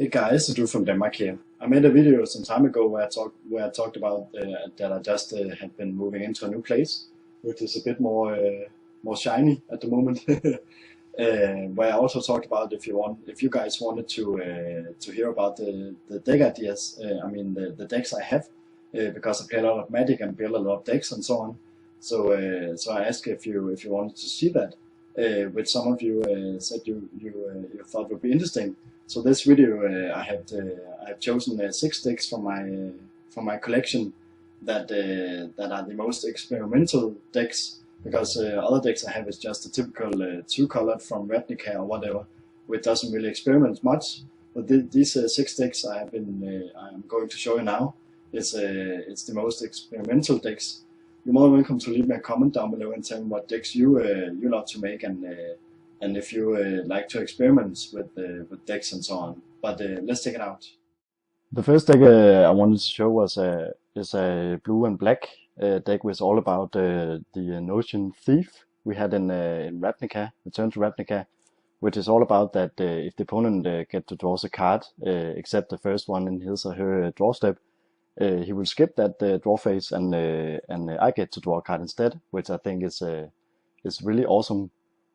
Hey guys, Drew from Denmark here. I made a video some time ago where I talked about that I just had been moving into a new place, which is a bit more shiny at the moment. Where I also talked about if you guys wanted to hear about the deck ideas. I mean the decks I have because I play a lot of Magic and build a lot of decks and so on. So I asked if you wanted to see that, which some of you said you thought would be interesting. So this video, I have chosen 6 decks from my collection that are the most experimental decks, because other decks I have is just a typical two-colored from Ravnica or whatever, which doesn't really experiment much. But these 6 decks I'm going to show you now it's the most experimental decks. You're more than welcome to leave me a comment down below and tell me what decks you love to make, and if you like to experiment with decks and so on. But let's check it out. The first deck I wanted to show is a blue and black deck which is all about the Notion Thief we had in Ravnica, Return to Ravnica, which is all about that if the opponent get to draw a card except the first one in his or her draw step, he will skip that draw phase, and I get to draw a card instead, which I think is really awesome.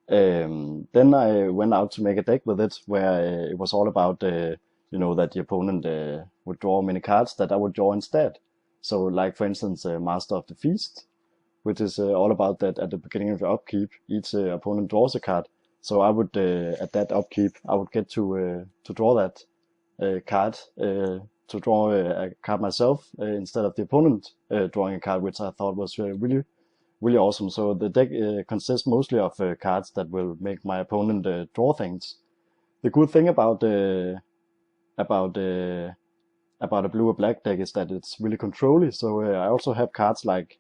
Then I went out to make a deck with it where it was all about that the opponent would draw many cards that I would draw instead. So like for instance Master of the Feast, which is all about that at the beginning of the upkeep each opponent draws a card. So I would at that upkeep I would get to draw that card, to draw a card myself instead of the opponent drawing a card, which I thought was really awesome. So the deck consists mostly of cards that will make my opponent draw things. The good thing about about uh, a blue or black deck is that it's really controlly. So I also have cards like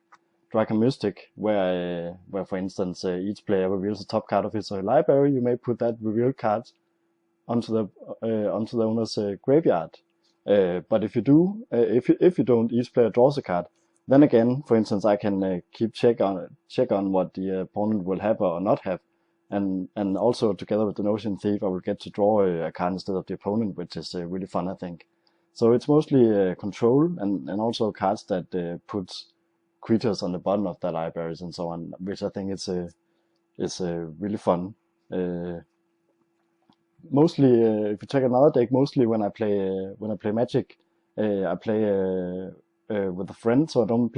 Dragon Mystic, where for instance each player reveals the top card of his library. You may put that revealed card onto the owner's graveyard. But if you don't, each player draws a card. Then again, for instance, I can keep check on what the opponent will have or not have, and also together with the Notion Thief, I will get to draw a card instead of the opponent, which is really fun, I think. So it's mostly control and also cards that put creatures on the bottom of their libraries and so on, which I think is really fun. Uh, Mostly, if you check another deck, mostly when I play Magic, I play with a friend, so I don't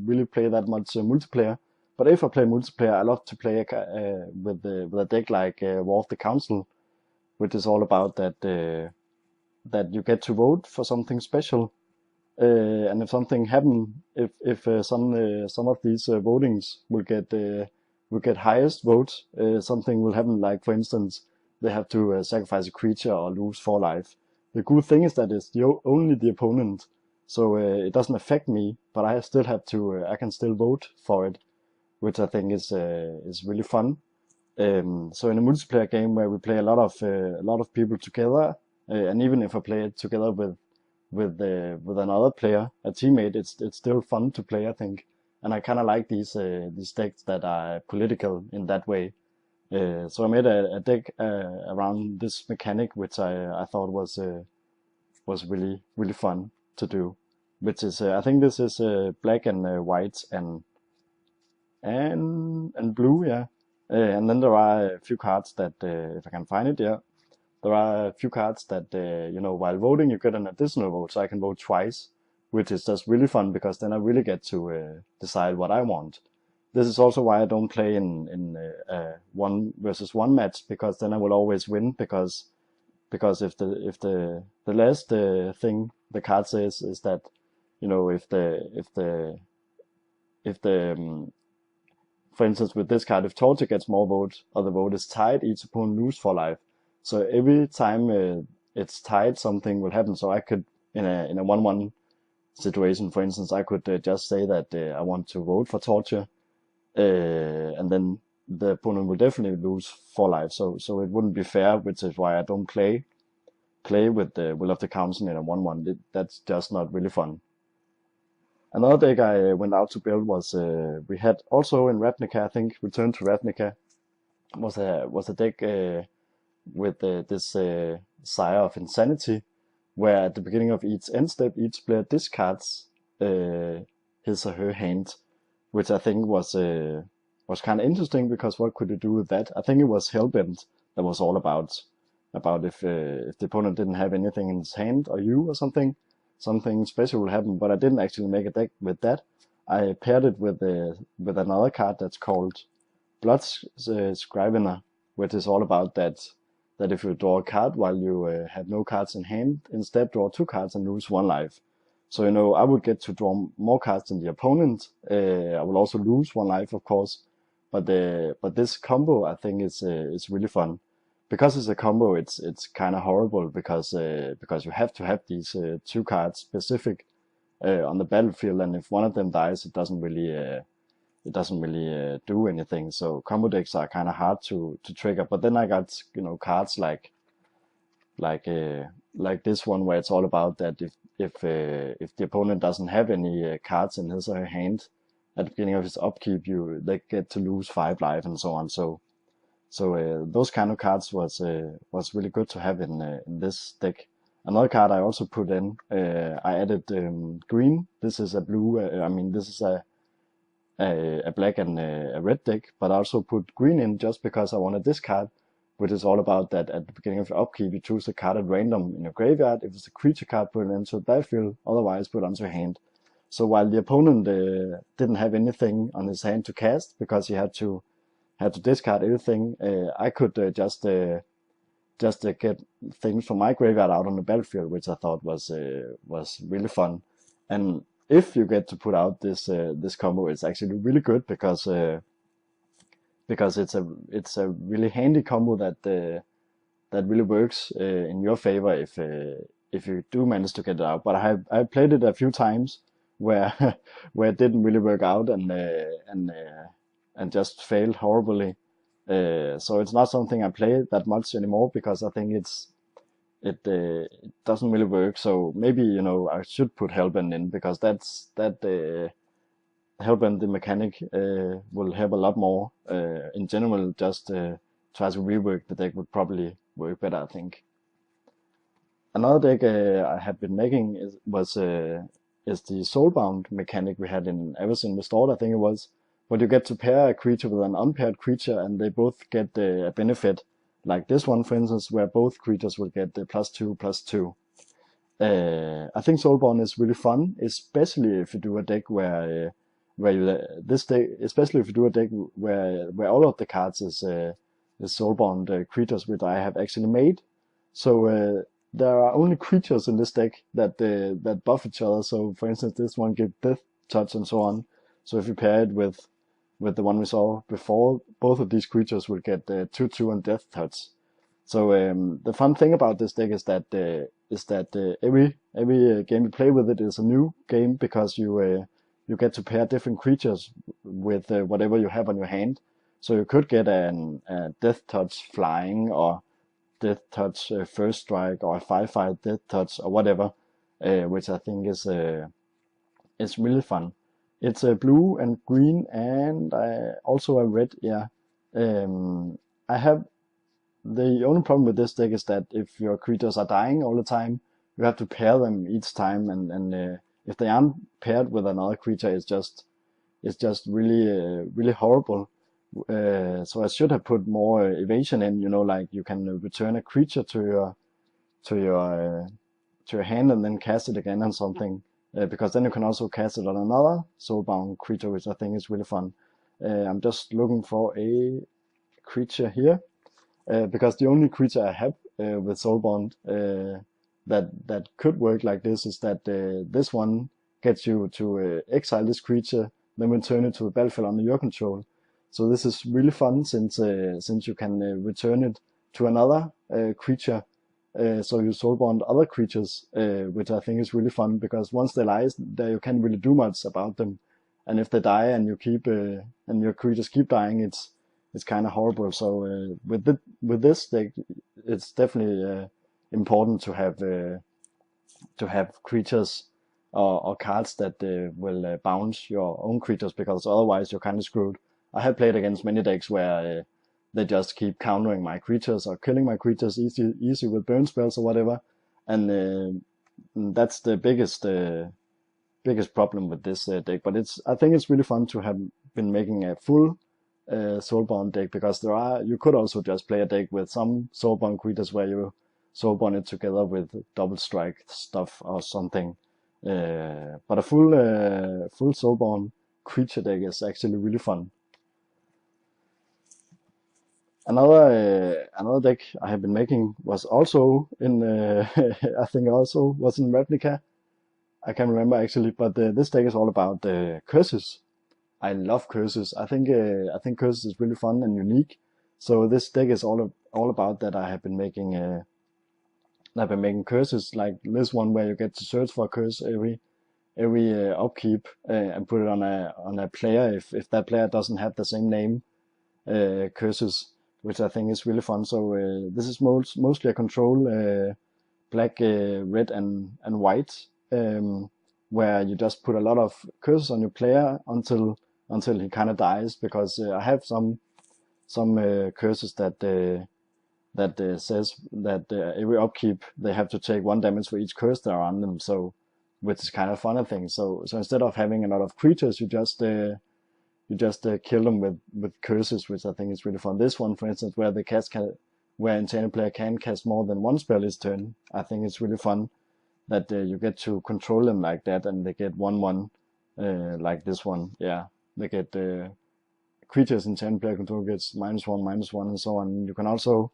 really play that much multiplayer. But if I play multiplayer, I love to play with a deck like War of the Council, which is all about that you get to vote for something special, and if something happen, if some of these votings will get highest vote, something will happen. Like for instance, they have to sacrifice a creature or lose 4 life. The good thing is that it's only the opponent, so it doesn't affect me, but I still have to. I can still vote for it, which I think is really fun. So in a multiplayer game where we play a lot of people together, and even if I play it together with another player, a teammate, it's still fun to play, I think. And I kind of like these decks that are political in that way. So I made a deck around this mechanic, which I thought was really fun to do. Which is I think this is black and white and blue, yeah. And then there are a few cards that if I can find it, yeah. There are a few cards that while voting you get an additional vote, so I can vote twice, which is just really fun because then I really get to decide what I want. This is also why I don't play in 1 versus 1 match, because then I will always win, because if the last thing the card says is that if the for instance with this card, if Torture gets more votes or the vote is tied, each opponent loses 4 life. So every time it's tied, something will happen. So I could in a 1-1 situation, for instance, I could just say that I want to vote for Torture, and then the opponent will definitely lose 4 life. So it wouldn't be fair, which is why I don't play with the Will of the Council in a 1-1. That's just not really fun. Another deck I went out to build was we had also in Ravnica, I think, Return to Ravnica, was a deck with this Sire of Insanity, where at the beginning of each end step, each player discards his or her hand, which I think was kind of interesting, because what could you do with that? I think it was Hellbent that was all about if the opponent didn't have anything in his hand, or you or something special will happen. But I didn't actually make a deck with that. I paired it with another card that's called Blood Scrivener, which is all about that if you draw a card while you have no cards in hand, instead draw 2 cards and lose 1 life. So I would get to draw more cards than the opponent. I will also lose 1 life, of course. But this combo, I think, is really fun. Because it's a combo, it's kind of horrible, because you have to have these 2 cards specific on the battlefield, and if one of them dies, it doesn't really do anything. So combo decks are kind of hard to trigger. But then I got cards like this one, where it's all about that if the opponent doesn't have any cards in his or her hand at the beginning of his upkeep, they get to lose 5 life and so on. So those kind of cards was really good to have in this deck. Another card I also put in, I added green. This is a blue. This is a black and a red deck, but I also put green in just because I wanted this card, which is all about that at the beginning of your upkeep, you choose a card at random in your graveyard. If it's a creature card, put it into the battlefield, otherwise put it onto your hand. So while the opponent didn't have anything on his hand to cast, because he had to discard everything, I could just get things from my graveyard out on the battlefield, which I thought was really fun. And if you get to put out this combo, it's actually really good, because it's a really handy combo that really works in your favor if you do manage to get it out. But I played it a few times where it didn't really work out, and just failed horribly. So it's not something I play that much anymore, because I think it doesn't really work. So maybe I should put Hellbent in, because Hellbent the mechanic will help a lot more. In general, just try to rework the deck would probably work better, I think. Another deck I have been making is the Soulbound mechanic we had in Avacyn Restored, I think it was. But you get to pair a creature with an unpaired creature, and they both get a benefit. Like this one, for instance, where both creatures will get +2/+2. I think Soulbound is really fun, especially if you do a deck where especially if you do a deck where all of the cards is Soulbound creatures, which I have actually made. So there are only creatures in this deck that buff each other. So for instance, this one gives Death Touch and so on. So if you pair it with the one we saw before, both of these creatures will get 2/2 and Death Touch. So the fun thing about this deck is that every game you play with it is a new game, because you get to pair different creatures with whatever you have on your hand. So you could get a Death Touch Flying, or Death Touch First Strike, or a 5/5 Death Touch, or whatever, which I think is really fun. It's a blue and green, and also a red. Yeah. I have the only problem with this deck is that if your creatures are dying all the time, you have to pair them each time, and if they aren't paired with another creature, it's just really horrible. So I should have put more evasion in. Like you can return a creature to your hand and then cast it again on something. Because then you can also cast it on another Soulbound creature, which I think is really fun. I'm just looking for a creature here, because the only creature I have with Soulbound that could work like this is that this one gets you to exile this creature, then return it to the battlefield under your control. So this is really fun, since you can return it to another creature. So you Soulbound other creatures, which I think is really fun, because once they lie, you can't really do much about them, and if they die and you keep and your creatures keep dying, it's kind of horrible. So with this deck, it's definitely important to have creatures or cards that will bounce your own creatures, because otherwise you're kind of screwed. I have played against many decks where they just keep countering my creatures or killing my creatures easy with burn spells or whatever, and that's the biggest problem with this deck. But I think it's really fun to have been making a full Soulbound deck, because you could also just play a deck with some Soulbound creatures where you Soulbound it together with double strike stuff or something. But a full Soulbound creature deck is actually really fun. Another deck I have been making was also in I think also was in Replica. I can't remember actually, but this deck is all about curses. I love curses. I think curses is really fun and unique. So this deck is all about that. I've been making curses like this one where you get to search for a curse every upkeep and put it on a player if that player doesn't have the same name curses, which I think is really fun. So this is mostly a control black, red, and white, where you just put a lot of curses on your player until he kind of dies. Because I have some curses that says that every upkeep they have to take 1 damage for each curse that are on them. So, which is kind of fun, I think. So instead of having a lot of creatures, you just kill them with curses, which I think is really fun. This one, for instance, where Enchanted player can cast more than one spell each turn, I think it's really fun that you get to control them like that, and they get 1/1, like this one. Yeah, they get creatures Enchanted player control gets -1/-1, and so on. You can also,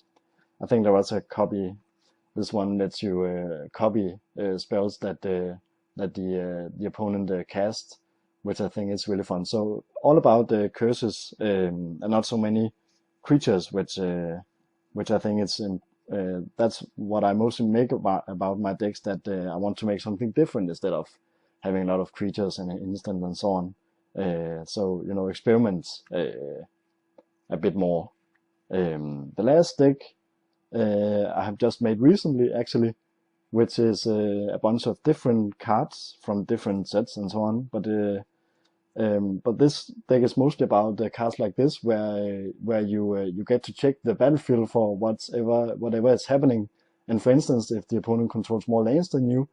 I think there was a copy. This one lets you copy spells that the opponent casts, which I think is really fun. So all about the curses, and not so many creatures, which I think that's what I mostly make about my decks. That I want to make something different instead of having a lot of creatures and instant and so on. So experiment a bit more. The last deck I have just made recently, actually, which is a bunch of different cards from different sets and so on. But this deck is mostly about cards like this, where you get to check the battlefield for whatever is happening. And for instance, if the opponent controls more lands than you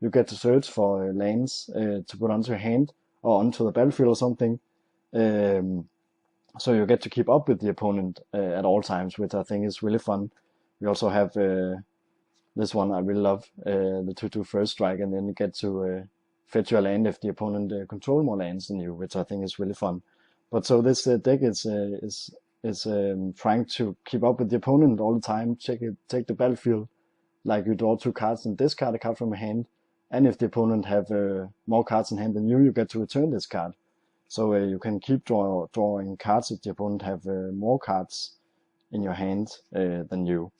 get to search for lands to put onto your hand or onto the battlefield or something. So you get to keep up with the opponent at all times, which I think is really fun. We also have this one I really love, the 2/2 first strike, and then you get to fetch your land if the opponent control more lands than you, which I think is really fun. But so this deck is trying to keep up with the opponent all the time, take the battlefield, like you draw 2 cards and discard a card from your hand, and if the opponent have more cards in hand than you get to return this card. So you can keep drawing cards if the opponent have more cards in your hand than you.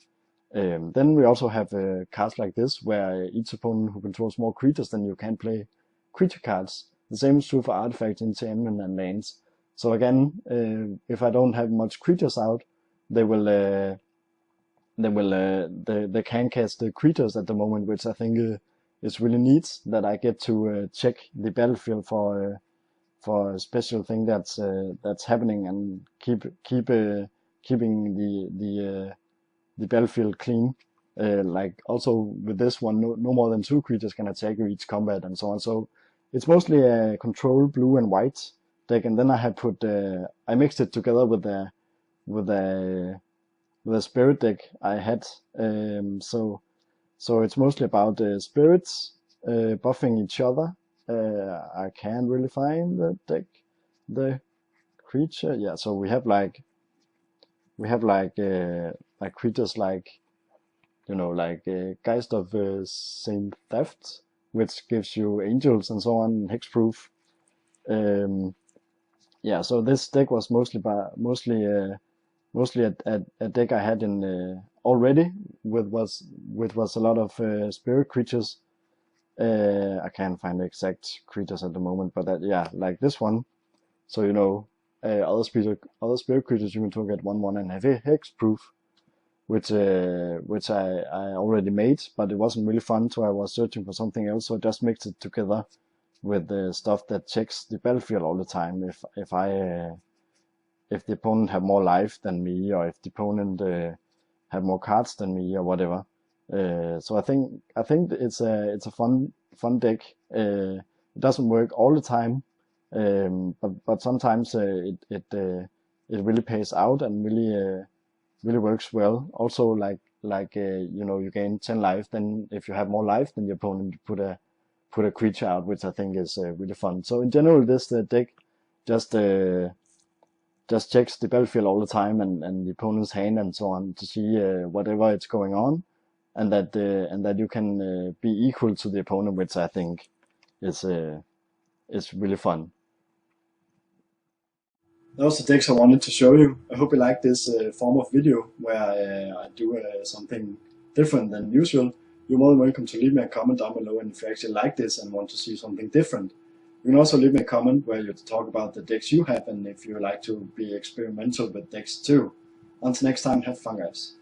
Then we also have cards like this, where each opponent who controls more creatures than you can play creature cards. The same is true for artifacts, enchantment, and lands. So again, if I don't have much creatures out, they can cast the creatures at the moment, which I think is really neat. That I get to check the battlefield for a special thing that's happening, and keeping the battlefield clean. Like also with this one, no more than 2 creatures can attack you each combat and so on. So it's mostly a control blue and white deck, and then I had I mixed it together with a spirit deck I had. So it's mostly about spirits buffing each other. I can't really find the creature. Yeah, so we have like creatures like Geist of Saint Theft, which gives you angels and so on, hexproof. Yeah, so this deck was mostly a deck I had in already, which was a lot of spirit creatures. I can't find the exact creatures at the moment, but like this one. So other spirit creatures you can target at 1/1 and have hexproof, which I already made, but it wasn't really fun, so I was searching for something else. So I just mixed it together with the stuff that checks the battlefield all the time. If the opponent have more life than me, or if the opponent have more cards than me, or whatever. So I think it's a fun deck. It doesn't work all the time, but sometimes it really pays out and really works well. Also, you gain 10 life. Then if you have more life than your opponent, you put a creature out, which I think is really fun. So in general, this deck just uh, just checks the battlefield all the time and the opponent's hand and so on to see whatever it's going on, and that you can be equal to the opponent, which I think is really fun. Those are the decks I wanted to show you. I hope you like this form of video where I do something different than usual. You're more than welcome to leave me a comment down below, and if you actually like this and want to see something different. You can also leave me a comment where you talk about the decks you have and if you like to be experimental with decks too. Until next time, have fun guys.